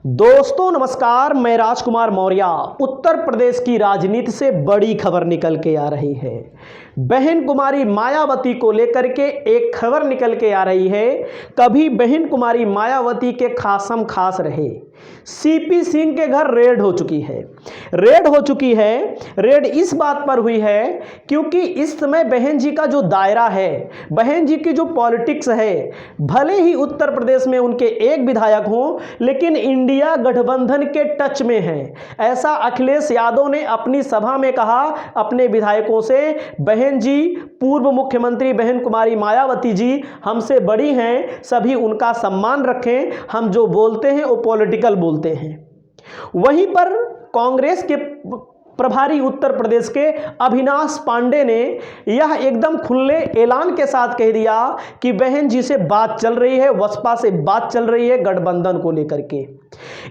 दोस्तों नमस्कार, मैं राजकुमार मौर्य। उत्तर प्रदेश की राजनीति से बड़ी खबर निकल के आ रही है। बहन कुमारी मायावती को लेकर के एक खबर निकल के आ रही है। कभी बहन कुमारी मायावती के खासम खास रहे। सीपी सिंह के घर रेड हो चुकी है। रेड इस बात पर हुई है क्योंकि इस समय बहन जी का जो दायरा है, बहन जी की जो पॉलिटिक्स है, भले ही उत्तर प्रदेश में उनके एक विधायक हों, लेकिन इंडिया गठबंधन के टच में है। ऐसा अखिलेश यादव ने अपनी सभा में कहा अपने विधायकों से, बहन जी, पूर्व मुख्यमंत्री बहन कुमारी मायावती जी हमसे बड़ी हैं, सभी उनका सम्मान रखें, हम जो बोलते हैं वो पॉलिटिकल बोलते हैं। वहीं पर कांग्रेस के प्रभारी उत्तर प्रदेश के अविनाश पांडे ने यह एकदम खुले ऐलान के साथ कह दिया कि बहन जी से बात चल रही है, बसपा से बात चल रही है गठबंधन को लेकर के।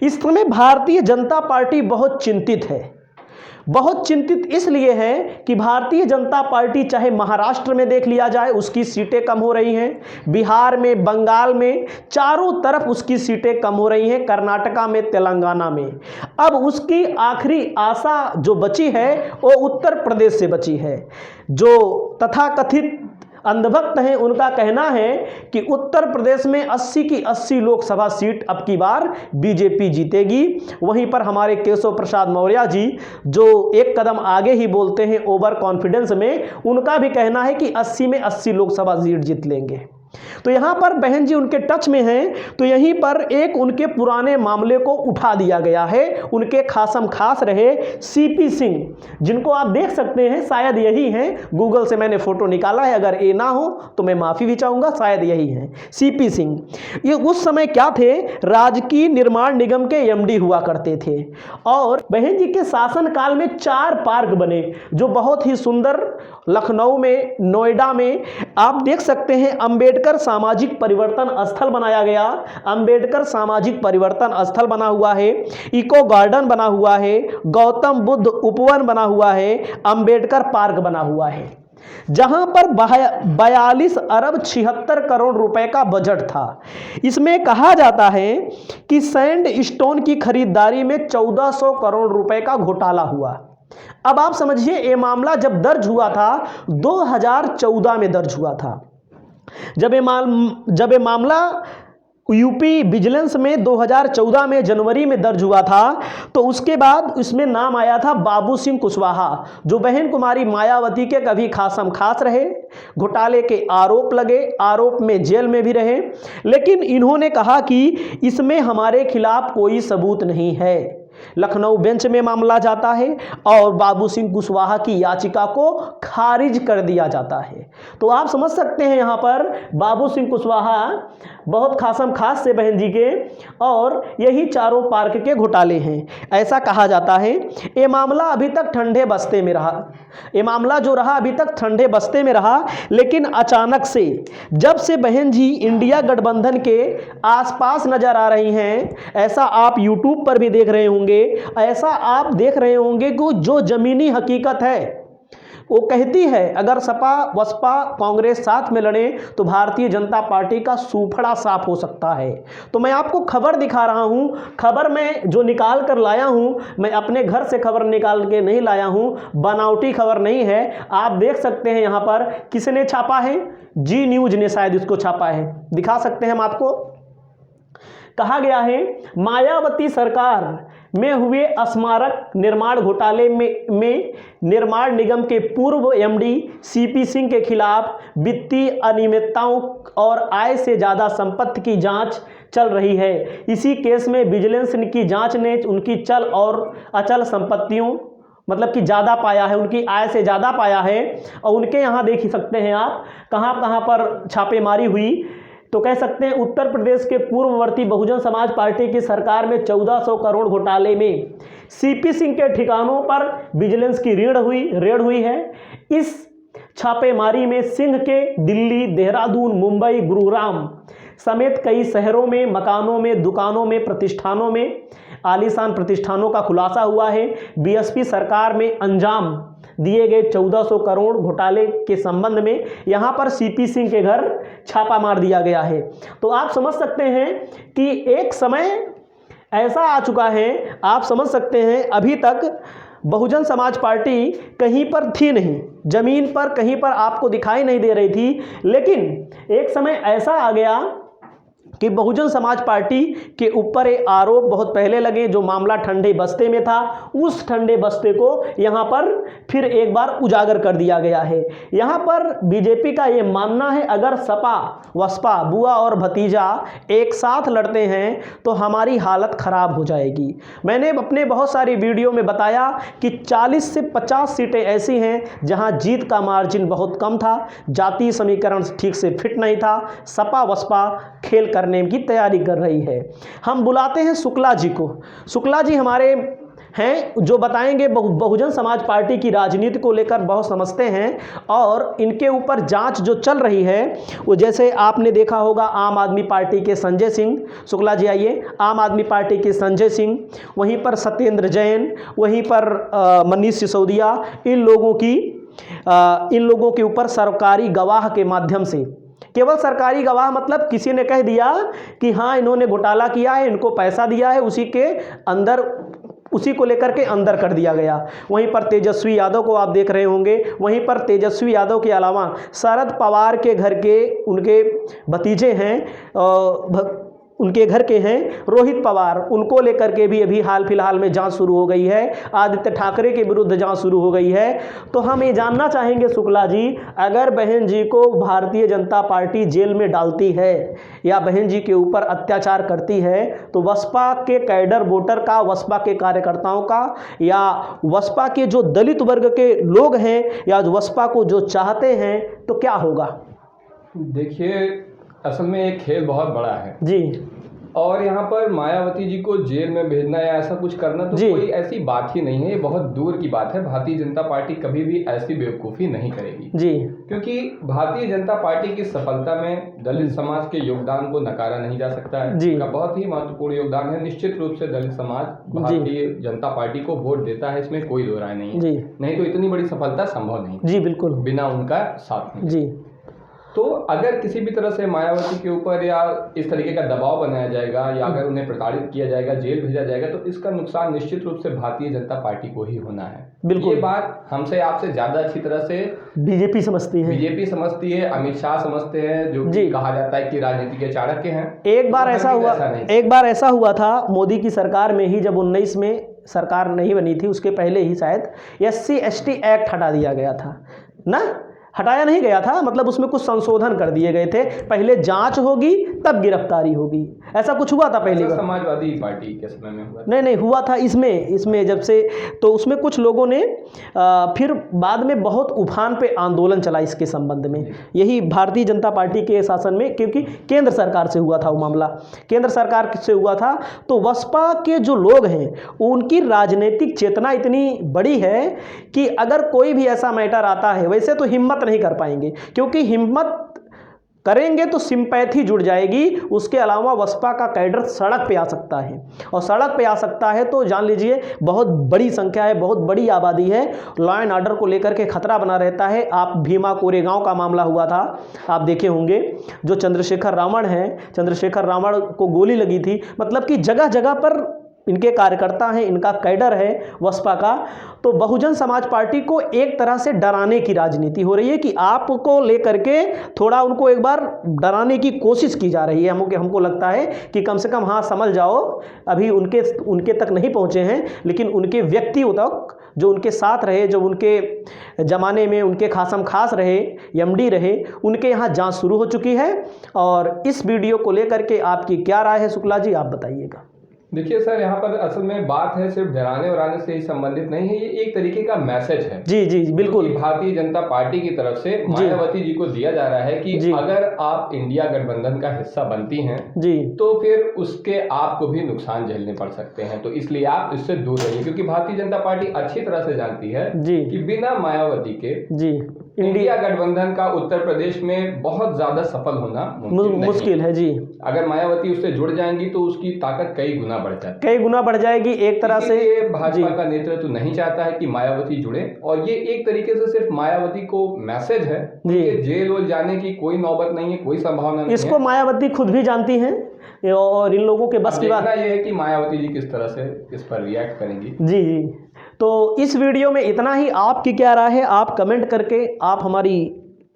इस समय भारतीय जनता पार्टी बहुत चिंतित है। बहुत चिंतित इसलिए है कि भारतीय जनता पार्टी, चाहे महाराष्ट्र में देख लिया जाए, उसकी सीटें कम हो रही हैं, बिहार में, बंगाल में, चारों तरफ उसकी सीटें कम हो रही हैं, कर्नाटका में, तेलंगाना में। अब उसकी आखिरी आशा जो बची है वो उत्तर प्रदेश से बची है। जो तथाकथित अंधभक्त हैं उनका कहना है कि उत्तर प्रदेश में 80 की 80 लोकसभा सीट अब की बार बीजेपी जीतेगी। वहीं पर हमारे केशव प्रसाद मौर्य जी, जो एक कदम आगे ही बोलते हैं ओवर कॉन्फिडेंस में, उनका भी कहना है कि 80 में 80 लोकसभा सीट जीत लेंगे। तो यहां पर बहन जी उनके टच में हैं, तो यहीं पर एक उनके पुराने मामले को उठा दिया गया है। उनके खासम खास रहे सीपी सिंह, जिनको आप देख सकते हैं, शायद यही हैं। गूगल से मैंने फोटो निकाला है, अगर ये ना हो तो मैं माफी भी चाहूंगा, शायद यही हैं सीपी सिंह। ये उस समय क्या थे, राजकीय निर्माण निगम के एमडी हुआ करते थे। और बहन जी के शासन काल में 4 पार्क बने जो बहुत ही सुंदर, लखनऊ में, नोएडा में आप देख सकते हैं। अंबेडकर सामाजिक परिवर्तन स्थल बनाया गया, अंबेडकर सामाजिक परिवर्तन स्थल बना हुआ है, इको गार्डन बना हुआ है, गौतम बुद्ध उपवन बना हुआ है, अंबेडकर पार्क बना हुआ है, जहां पर 42 अरब 76 करोड़ रुपए का बजट था। इसमें कहा जाता है कि सैंड स्टोन की खरीदारी में 1400 करोड़ रुपए का घोटाला हुआ। अब आप समझिए, ये मामला जब दर्ज हुआ था 2014 में दर्ज हुआ था। जब ये मामला यूपी विजिलेंस में 2014 में जनवरी में दर्ज हुआ था, तो उसके बाद इसमें नाम आया था बाबू सिंह कुशवाहा, जो बहन कुमारी मायावती के कभी खासम खास रहे, घोटाले के आरोप लगे, आरोप में जेल में भी रहे, लेकिन इन्होंने कहा कि इसमें हमारे खिलाफ कोई सबूत नहीं है। लखनऊ बेंच में मामला जाता है और बाबू सिंह कुशवाहा की याचिका को खारिज कर दिया जाता है। तो आप समझ सकते हैं यहाँ पर बाबू सिंह कुशवाहा बहुत खासम खास से बहन जी के, और यही चारों पार्क के घोटाले हैं, ऐसा कहा जाता है। ये मामला अभी तक ठंडे बस्ते में रहा, ये मामला जो रहा अभी तक ठंडे बस्ते में रहा, लेकिन अचानक से जब से बहन जी इंडिया गठबंधन के आसपास नजर आ रही हैं, ऐसा आप यूट्यूब पर भी देख रहे होंगे, ऐसा आप देख रहे होंगे कि जो जमीनी हकीकत है वो कहती है, अगर सपा बसपा कांग्रेस साथ में लड़े तो भारतीय जनता पार्टी का सूफड़ा साफ हो सकता है। तो मैं आपको खबर दिखा रहा हूं, खबर में जो निकाल कर लाया हूं, मैं अपने घर से खबर निकाल के नहीं लाया हूं, बनावटी खबर नहीं है। आप देख सकते हैं यहाँ पर किसने छापा है, जी न्यूज ने शायद इसको छापा है, दिखा सकते हैं हम आपको। कहा गया है, मायावती सरकार में हुए स्मारक निर्माण घोटाले में निर्माण निगम के पूर्व एमडी सीपी सिंह के खिलाफ वित्तीय अनियमितताओं और आय से ज़्यादा संपत्ति की जांच चल रही है। इसी केस में विजिलेंस की जांच ने उनकी चल और अचल संपत्तियों, मतलब कि ज़्यादा पाया है, उनकी आय से ज़्यादा पाया है। और उनके यहाँ देख सकते हैं आप कहाँ कहाँ पर छापेमारी हुई। तो कह सकते हैं उत्तर प्रदेश के पूर्ववर्ती बहुजन समाज पार्टी की सरकार में 1400 करोड़ घोटाले में सीपी सिंह के ठिकानों पर विजिलेंस की रेड हुई है। इस छापेमारी में सिंह के दिल्ली, देहरादून, मुंबई, गुरुग्राम समेत कई शहरों में, मकानों में, दुकानों में, प्रतिष्ठानों में, आलीशान प्रतिष्ठानों का खुलासा हुआ है। बीएसपी सरकार में अंजाम दिए गए 1400 करोड़ घोटाले के संबंध में यहां पर सीपी सिंह के घर छापा मार दिया गया है। तो आप समझ सकते हैं कि एक समय ऐसा आ चुका है, आप समझ सकते हैं, अभी तक बहुजन समाज पार्टी कहीं पर थी नहीं, जमीन पर कहीं पर आपको दिखाई नहीं दे रही थी। लेकिन एक समय ऐसा आ गया कि बहुजन समाज पार्टी के ऊपर एक आरोप बहुत पहले लगे, जो मामला ठंडे बस्ते में था, उस ठंडे बस्ते को यहाँ पर फिर एक बार उजागर कर दिया गया है। यहाँ पर बीजेपी का ये मानना है, अगर सपा बसपा बुआ और भतीजा एक साथ लड़ते हैं तो हमारी हालत खराब हो जाएगी। मैंने अपने बहुत सारी वीडियो में बताया कि 40 से 50 सीटें ऐसी हैं जहाँ जीत का मार्जिन बहुत कम था, जातीय समीकरण ठीक से फिट नहीं था, सपा बसपा खेल करने की तैयारी कर रही है। हम बुलाते हैं शुक्ला जी को। शुक्ला जी हमारे हैं जो बताएंगे, बहुजन समाज पार्टी की राजनीति को लेकर बहुत समझते हैं और इनके ऊपर जांच जो चल रही है वो, जैसे आपने देखा होगा आम आदमी पार्टी के संजय सिंह, शुक्ला जी आइए, आम आदमी पार्टी के संजय सिंह, वहीं पर सत्येंद्र जैन, वहीं पर मनीष सिसोदिया, इन लोगों के ऊपर सरकारी गवाह के माध्यम से, केवल सरकारी गवाह मतलब किसी ने कह दिया कि हाँ इन्होंने घोटाला किया है, इनको पैसा दिया है, उसी को लेकर के अंदर कर दिया गया। वहीं पर तेजस्वी यादव को आप देख रहे होंगे, वहीं पर तेजस्वी यादव के अलावा शरद पवार के घर के उनके भतीजे हैं, उनके घर के हैं रोहित पवार, उनको लेकर के भी अभी हाल फिलहाल में जांच शुरू हो गई है। आदित्य ठाकरे के विरुद्ध जांच शुरू हो गई है। तो हम ये जानना चाहेंगे शुक्ला जी, अगर बहन जी को भारतीय जनता पार्टी जेल में डालती है या बहन जी के ऊपर अत्याचार करती है तो बसपा के कैडर वोटर का, बसपा के कार्यकर्ताओं का, या बसपा के जो दलित वर्ग के लोग हैं या बसपा को जो चाहते हैं, तो क्या होगा? देखिए, असल में एक खेल बहुत बड़ा है जी, और यहाँ पर मायावती जी को जेल में भेजना या ऐसा कुछ करना तो कोई ऐसी बात ही नहीं है, ये बहुत दूर की बात है। भारतीय जनता पार्टी कभी भी ऐसी बेवकूफ़ी नहीं करेगी जी, क्योंकि भारतीय जनता पार्टी की सफलता में दलित समाज के योगदान को नकारा नहीं जा सकता है। जी, उनका बहुत ही महत्वपूर्ण योगदान है। निश्चित रूप से दलित समाज भारतीय जनता पार्टी को वोट देता है, इसमें कोई दो राय नहीं है। नहीं तो इतनी बड़ी सफलता संभव नहीं। जी बिल्कुल, बिना उनका साथ में। जी, तो अगर किसी भी तरह से मायावती के ऊपर या इस तरीके का दबाव बनाया जाएगा या अगर उन्हें प्रताड़ित किया जाएगा, जेल भेजा जाएगा, तो इसका नुकसान निश्चित रूप से भारतीय जनता पार्टी को ही होना है। बिल्कुल, ये बात हमसे आपसे ज़्यादा अच्छी तरह से बीजेपी समझती है, अमित शाह समझते हैं, जो कहा जाता है कि राजनीति के चाणक्य हैं। एक बार ऐसा हुआ था मोदी की सरकार में ही, जब 19 में सरकार नहीं बनी थी, उसके पहले ही शायद SC ST एक्ट हटा दिया गया था ना, हटाया नहीं गया था, मतलब उसमें कुछ संशोधन कर दिए गए थे, पहले जांच होगी तब गिरफ्तारी होगी, ऐसा कुछ हुआ था पहले। समाजवादी पार्टी के समय में हुआ? नहीं हुआ था इसमें जब से, तो उसमें कुछ लोगों ने फिर बाद में बहुत उफान पे आंदोलन चला इसके संबंध में, यही भारतीय जनता पार्टी के शासन में, क्योंकि केंद्र सरकार से हुआ था वो मामला, केंद्र सरकार से हुआ था। तो बसपा के जो लोग हैं उनकी राजनीतिक चेतना इतनी बड़ी है कि अगर कोई भी ऐसा मैटर आता है, वैसे तो हिम्मत नहीं कर पाएंगे, क्योंकि हिम्मत करेंगे तो सिंपैथी जुड़ जाएगी। उसके अलावा बसपा का कैडर सड़क पे आ सकता है, और सड़क पे आ सकता है तो जान लीजिए बहुत बड़ी संख्या है, बहुत बड़ी आबादी है, लॉ एंड ऑर्डर को लेकर के खतरा बना रहता है। आप भीमा कोरेगांव का मामला हुआ था, आप देखे होंगे, जो चंद्रशेखर रावण को गोली लगी थी, मतलब कि जगह जगह पर इनके कार्यकर्ता हैं, इनका कैडर है बसपा का। तो बहुजन समाज पार्टी को एक तरह से डराने की राजनीति हो रही है कि आपको लेकर के थोड़ा उनको एक बार डराने की कोशिश की जा रही है। हमको लगता है कि कम से कम हाँ समझ जाओ, अभी उनके तक नहीं पहुंचे हैं, लेकिन उनके व्यक्तियों तक, जो उनके साथ रहे, जो उनके ज़माने में उनके खासम खास रहे, MD रहे, उनके यहाँ जांच शुरू हो चुकी है। और इस वीडियो को लेकर के आपकी क्या राय है शुक्ला जी, आप बताइएगा। देखिए सर, यहाँ पर असल में बात है सिर्फ डराने वराने से ही संबंधित नहीं है, ये एक तरीके का मैसेज है। जी बिल्कुल, भारतीय जनता पार्टी की तरफ से मायावती जी को दिया जा रहा है कि अगर आप इंडिया गठबंधन का हिस्सा बनती हैं तो फिर उसके आपको भी नुकसान झेलने पड़ सकते हैं, तो इसलिए आप इससे दूर रहिए, क्योंकि भारतीय जनता पार्टी अच्छी तरह से जानती है कि बिना मायावती के इंडिया गठबंधन का उत्तर प्रदेश में बहुत ज्यादा सफल होना मुश्किल है जी। अगर मायावती उससे जुड़ जाएंगी तो उसकी ताकत कई गुना बढ़ जाएगी, कई गुना बढ़ जाएगी एक तरह से। भाजपा का नेतृत्व नहीं चाहता है कि मायावती जुड़े, और ये एक तरीके से सिर्फ मायावती को मैसेज है कि जेल वोल जाने की कोई नौबत नहीं है, कोई संभावना नहीं है। इसको मायावती खुद भी जानती हैं और इन लोगों के बस की बात ये है कि मायावती जी किस तरह से इस पर रिएक्ट करेंगी। जी जी। तो इस वीडियो में इतना ही। आपकी क्या राय है आप कमेंट करके आप हमारी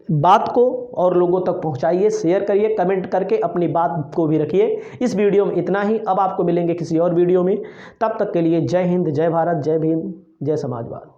बात को और लोगों तक पहुंचाइए, शेयर करिए, कमेंट करके अपनी बात को भी रखिए। इस वीडियो में इतना ही। अब आपको मिलेंगे किसी और वीडियो में, तब तक के लिए जय हिंद, जय भारत, जय भीम, जय समाजवाद।